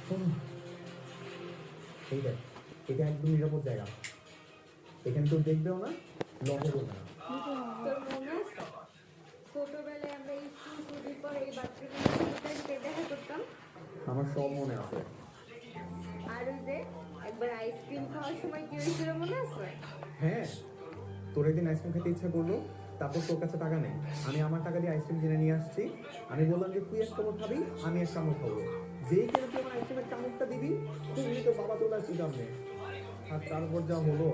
শোনো, এই দেখ, এটা একদম নিরাপদ জায়গা। এখানে কেউ দেখবেও না, লজ্জা করবে না। তোর মনে আছে ছোটবেলায় আমরা স্কুল ছুটির পর এই বাথরুমে দেখা করতাম? আমার সব মনে আছে। আর ওই যে একবার আইসক্রিম খাওয়ার সময় কি হয়েছিল মনে আছে? হ্যাঁ, তোর একদিন আইসক্রিম খেতে ইচ্ছা করলো, তারপর তোর কাছে টাকা নেই, আমি আমার টাকা দিয়ে আইসক্রিম কিনে নিয়ে আসছি। আমি বললাম যে তুই এক কামড় খাবি, আমি এক কামড় খাবো। যেই কিনা তুই আমার আইসক্রিমের কামড়টা দিবি, তুমি তো বাবা চলে আসছি সামনে। আর তারপর যা হলো।